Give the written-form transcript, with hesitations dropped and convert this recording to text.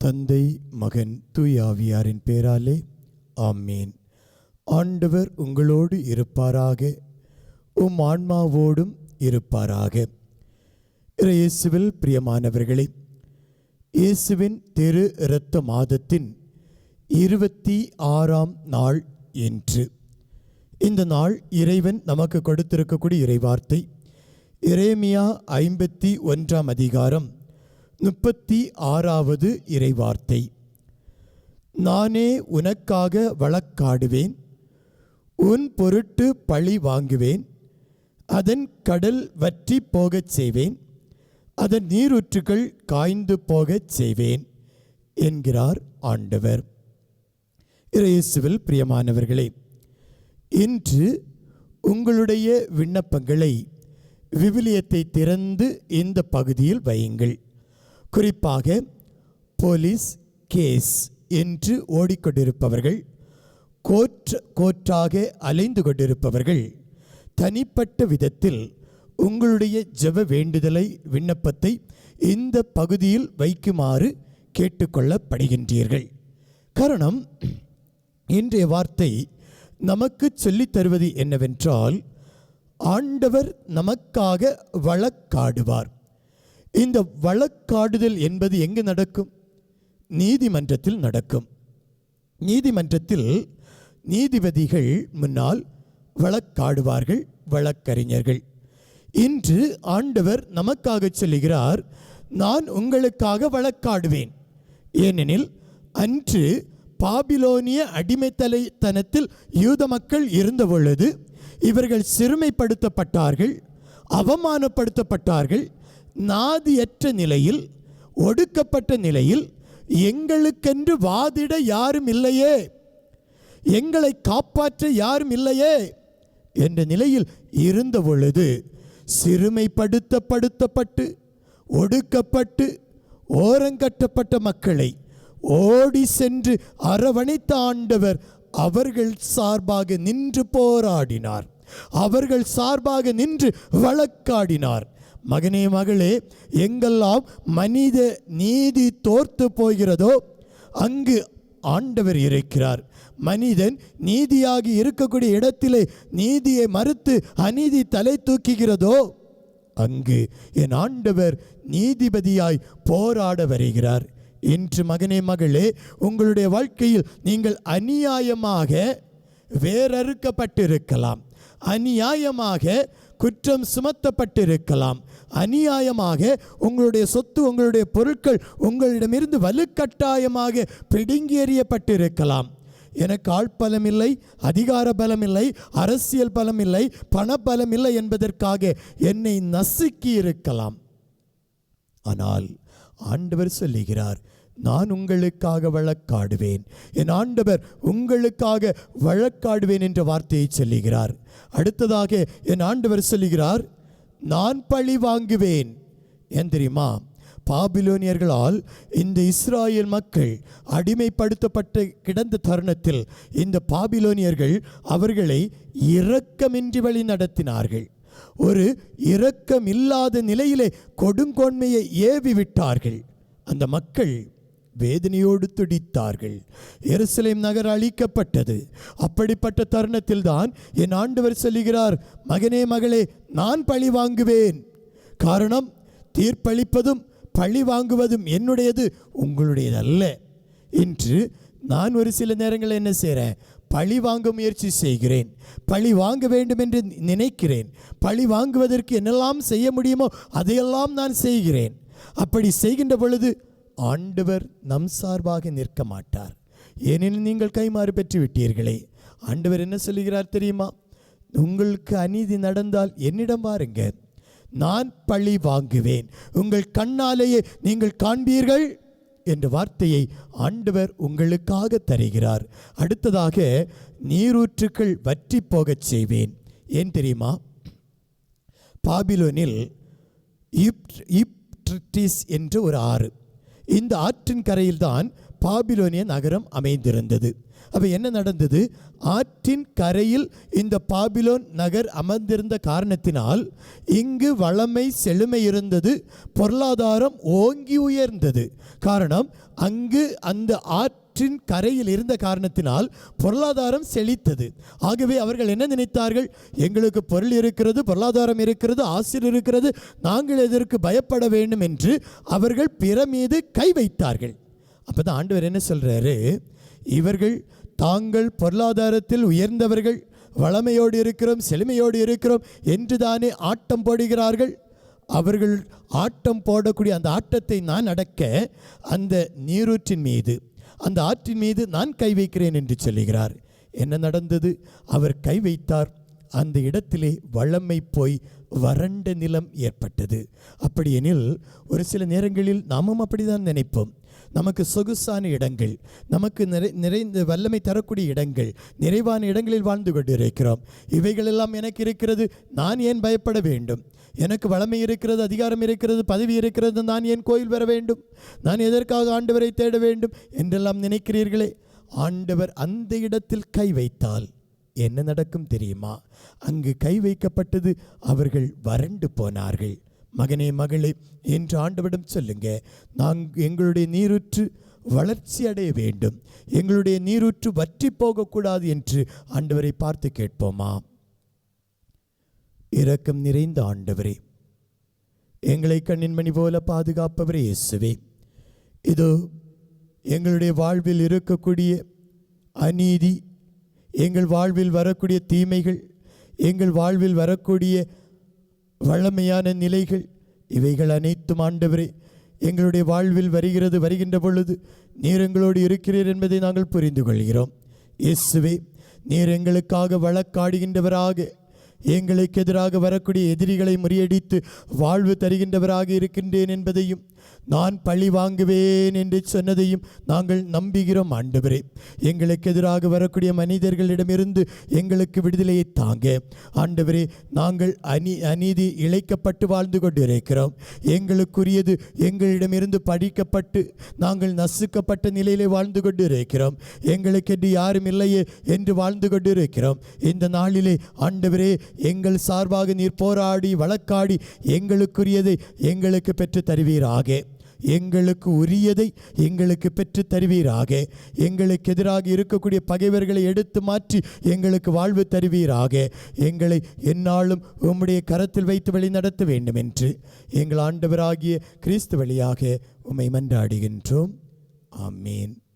தந்தை, மகன், தூய ஆவியாரின் பேராலே ஆமேன். ஆண்டவர் உங்களோடு இருப்பாராக, உம் ஆன்மாவோடும் இருப்பாராக. இயேசுவில் பிரியமானவர்களே, இயேசுவின் திரு இரத்த மாதத்தின் 26ஆம் நாள் என்று இந்த நாள் இறைவன் நமக்கு கொடுத்திருக்கக்கூடிய இறைவார்த்தை எரேமியா 51ஆம் அதிகாரம் 36வது இறைவார்த்தை. நானே உனக்காக வழக்காடுவேன், உன் பொருட்டு பழி வாங்குவேன், அதன் கடல் வற்றி போகச் செய்வேன், அதன் நீரூற்றுகள் காய்ந்து போகச் செய்வேன் என்கிறார் ஆண்டவர். இயேசுவில் பிரியமானவர்களே, இன்று உங்களுடைய விண்ணப்பங்களை விவிலியத்தை திறந்து இந்த பகுதியில் வையுங்கள். குறிப்பாக போலீஸ் கேஸ் என்று ஓடிக்கொண்டிருப்பவர்கள், கோர்ட்டாக அலைந்து கொண்டிருப்பவர்கள், தனிப்பட்ட விதத்தில் உங்களுடைய ஜெப வேண்டுதலை, விண்ணப்பத்தை இந்த பகுதியில் வைக்குமாறு கேட்டுக்கொள்ளப்படுகின்றீர்கள். காரணம், இன்றைய வார்த்தை நமக்கு சொல்லித் தருவது என்னவென்றால், ஆண்டவர் நமக்காக வழக்காடுவார். இந்த வழக்காடுதல் என்பது எங்கு நடக்கும்? நீதிமன்றத்தில் நடக்கும். நீதிமன்றத்தில் நீதிபதிகள் முன்னால் வழக்காடுவார்கள், வழக்கறிஞர்கள். இன்று ஆண்டவர் நமக்காக சொல்லுகிறார், நான் உங்களுக்காக வழக்காடுவேன். ஏனெனில் அன்று பாபிலோனிய அடிமைத்தனத்தில் யூத மக்கள் இருந்த பொழுது இவர்கள் சிறுமைப்படுத்தப்பட்டார்கள், அவமானப்படுத்தப்பட்டார்கள். நாதியற்ற நிலையில், ஒடுக்கப்பட்ட நிலையில், எங்களுக்கென்று வாதிட யாரும் இல்லையே, எங்களை காப்பாற்ற யாரும் இல்லையே என்ற நிலையில் இருந்த பொழுது சிறுமைப்படுத்தப்பட்டு ஒடுக்கப்பட்டு ஓரங்கட்டப்பட்ட மக்களை ஓடி சென்று அரவணைத்த ஆண்டவர் அவர்கள் சார்பாக நின்று போராடினார், அவர்கள் சார்பாக நின்று வழக்காடினார். மகனே, மகளே, எங்கெல்லாம் மனித நீதி தோர்த்து போகிறதோ அங்கு ஆண்டவர் இருக்கிறார். மனிதன் நீதியாகி இருக்கக்கூடிய இடத்திலே நீதியை மறுத்து அநீதி தலை தூக்குகிறதோ அங்கு என் ஆண்டவர் நீதிபதியாய் போராட வருகிறார். இன்று மகனே, மகளே, உங்களுடைய வாழ்க்கையில் நீங்கள் அநியாயமாக வேறறுக்கப்பட்டிருக்கலாம், அநியாயமாக குற்றம் சுமத்தப்பட்டிருக்கலாம், அநியாயமாக உங்களுடைய சொத்து, உங்களுடைய பொருட்கள் உங்களிடமிருந்து வலுக்கட்டாயமாக பிடுங்கி எறியப்பட்டிருக்கலாம். எனக்கு ஆள் பலம் இல்லை, அதிகார பலம் இல்லை, அரசியல் பலம் இல்லை, பணபலம் இல்லை என்பதற்காக என்னை நசுக்கி இருக்கலாம். ஆனால் ஆண்டவர் சொல்லுகிறார், நான் உங்களுக்காக வழக்காடுவேன், என் ஆண்டவர் உங்களுக்காக வழக்காடுவேன் என்ற வார்த்தையை சொல்லுகிறார். அடுத்ததாக என் ஆண்டவர் சொல்லுகிறார், நான் பழி வாங்குவேன். ஏன் தெரியுமா? பாபிலோனியர்களால் இந்த இஸ்ராயேல் மக்கள் அடிமைப்படுத்தப்பட்டு கிடந்த தருணத்தில் இந்த பாபிலோனியர்கள் அவர்களை இரக்கமின்றி வழி நடத்தினார்கள். ஒரு இரக்கமில்லாத நிலையிலே கொடுங்கோன்மையை ஏவி விட்டார்கள். அந்த மக்கள் வேதனையோடு துடித்தார்கள். எருசலேம் நகர் அழிக்கப்பட்டது. அப்படிப்பட்ட தருணத்தில் தான் என் ஆண்டவர் சொல்லுகிறார், மகனே, மகளே, நான் பழி வாங்குவேன். காரணம், தீர்ப்பளிப்பதும் பழி வாங்குவதும் என்னுடையது, உங்களுடையது அல்ல. இன்று நான் ஒரு சில நேரங்களில் என்ன செய்கிறேன்? பழி வாங்க முயற்சி செய்கிறேன், பழி வாங்க வேண்டும் என்று நினைக்கிறேன். பழி வாங்குவதற்கு என்னெல்லாம் செய்ய முடியுமோ அதையெல்லாம் நான் செய்கிறேன். அப்படி செய்கின்ற பொழுது ஆண்டவர் நம் சார்பாக நிற்க மாட்டார். ஏனெனில் நீங்கள் கைமாறு பெற்று விட்டீர்களே. ஆண்டவர் என்ன சொல்லுகிறார் தெரியுமா? உங்களுக்கு அநீதி நடந்தால் என்னிடம் வாருங்க, நான் பழி வாங்குவேன், உங்கள் கண்ணாலேயே நீங்கள் காண்பீர்கள் என்ற வார்த்தையை ஆண்டவர் உங்களுக்காக தருகிறார். அடுத்ததாக நீரூற்றுக்கள் வற்றி போகச் செய்வேன். ஏன் தெரியுமா? பாபிலோனில் யூப்ரட்டிஸ் என்ற ஒரு ஆறு, இந்த ஆற்றின் கரையில்தான் பாபிலோனிய நகரம் அமைந்திருந்தது. அப்போ என்ன நடந்தது? ஆற்றின் கரையில் இந்த பாபிலோன் நகர் அமர்ந்திருந்த காரணத்தினால் இங்கு வளமை செழுமை இருந்தது, பொருளாதாரம் ஓங்கி உயர்ந்தது. காரணம், அங்கு அந்த ஆற்றின் கரையில் இருந்த காரணத்தினால் பொருளாதாரம் செழித்தது. ஆகவே அவர்கள் என்ன நினைத்தார்கள்? எங்களுக்கு பொருள் இருக்கிறது, பொருளாதாரம் இருக்கிறது, ஆசிரியர் இருக்கிறது, நாங்கள் எதற்கு பயப்பட வேண்டும் என்று அவர்கள் பிற மீது கை வைத்தார்கள். அப்பதான் ஆண்டவர் என்ன சொல்றாரு? இவர்கள் தாங்கள் பொருளாதாரத்தில் உயர்ந்தவர்கள், வளமையோடு இருக்கிறோம், செழுமையோடு இருக்கிறோம் என்று தானே ஆட்டம் போடுகிறார்கள். அவர்கள் ஆட்டம் போடக்கூடிய அந்த ஆட்டத்தை நான் அடக்க அந்த நீரூற்றின் மீது, அந்த ஆற்றின் மீது நான் கை வைக்கிறேன் என்று சொல்லுகிறார். என்ன நடந்தது? அவர் கை வைத்தார். அந்த இடத்திலே வளமை போய் வறண்ட நிலம் ஏற்பட்டது. அப்படியெனில் ஒரு சில நேரங்களில் நாமும் அப்படிதான் நினைப்போம். நமக்கு சொகுசான இடங்கள், நமக்கு நிறைந்த வல்லமை தரக்கூடிய இடங்கள், நிறைவான இடங்களில் வாழ்ந்து கொண்டிருக்கிறோம். இவைகளெல்லாம் எனக்கு இருக்கிறது, நான் ஏன் பயப்பட வேண்டும்? எனக்கு வளமை இருக்கிறது, அதிகாரம் இருக்கிறது, பதவி இருக்கிறது, நான் ஏன் கோயில் வர வேண்டும்? நான் எதற்காக ஆண்டவரை தேட வேண்டும் என்றெல்லாம் நினைக்கிறீர்களே. ஆண்டவர் அந்த இடத்தில் கை வைத்தால் என்ன நடக்கும் தெரியுமா? அங்கு கை வைக்கப்பட்டது, அவர்கள் வறண்டு போனார்கள். மகனே, மகளே, என்று ஆண்டவரிடம் சொல்லுங்க, எங்களுடைய நீரூற்று வளர்ச்சி அடைய வேண்டும், எங்களுடைய நீரூற்று வற்றி போகக்கூடாது என்று ஆண்டவரை பார்த்து கேட்போமா? இரக்கம் நிறைந்த ஆண்டவரே, எங்களை கண்ணின் மணி போல பாதுகாப்பவரே இயேசுவே, இதோ எங்களுடைய வாழ்வில் இருக்கக்கூடிய அநீதி, எங்கள் வாழ்வில் வரக்கூடிய தீமைகள், எங்கள் வாழ்வில் வரக்கூடிய வளமையான நிலைகள், இவைகள் அனைத்தும் ஆண்டவரே எங்களுடைய வாழ்வில் வருகின்ற பொழுது நீர் எங்களோடு இருக்கிறீர் என்பதை நாங்கள் புரிந்து கொள்கிறோம். இயேசுவே, நீர் எங்களுக்காக வழக்காடுகின்றவராக, எங்களுக்கு எதிராக வரக்கூடிய எதிரிகளை முறியடித்து வாழ்வு தருகின்றவராக இருக்கின்றேன் என்பதையும், நான் பழி வாங்குவேன் என்று சொன்னதையும் நாங்கள் நம்புகிறோம். ஆண்டவரே, எங்களுக்கு எதிராக வரக்கூடிய மனிதர்களிடமிருந்து எங்களுக்கு விடுதலையை தாங்க. ஆண்டவரே, நாங்கள் அநீதி இழைக்கப்பட்டு வாழ்ந்து கொண்டிருக்கிறோம். எங்களுக்குரியது எங்களிடமிருந்து பழிக்கப்பட்டு நாங்கள் நசுக்கப்பட்ட நிலையிலே வாழ்ந்து கொண்டிருக்கிறோம். எங்களுக்கென்று யாரும் இல்லையே என்று வாழ்ந்து கொண்டிருக்கிறோம். இந்த நாளிலே ஆண்டவரே, எங்கள் சார்பாக நீர் போராடி வழக்காடி எங்களுக்குரியதை எங்களுக்கு பெற்று தருவீராக. எங்களுக்கு உரியதை எங்களுக்கு பெற்று தருவீராக. எங்களுக்கு எதிராக இருக்கக்கூடிய பகைவர்களை எடுத்து மாற்றி எங்களுக்கு வாழ்வு தருவீராக. எங்களை எந்நாளும் உம்முடைய கரத்தில் வைத்து வழி நடத்த வேண்டும் என்று எங்கள் ஆண்டவராகிய கிறிஸ்து வழியாக உம்மை மன்றாடுகின்றோம். ஆமீன்.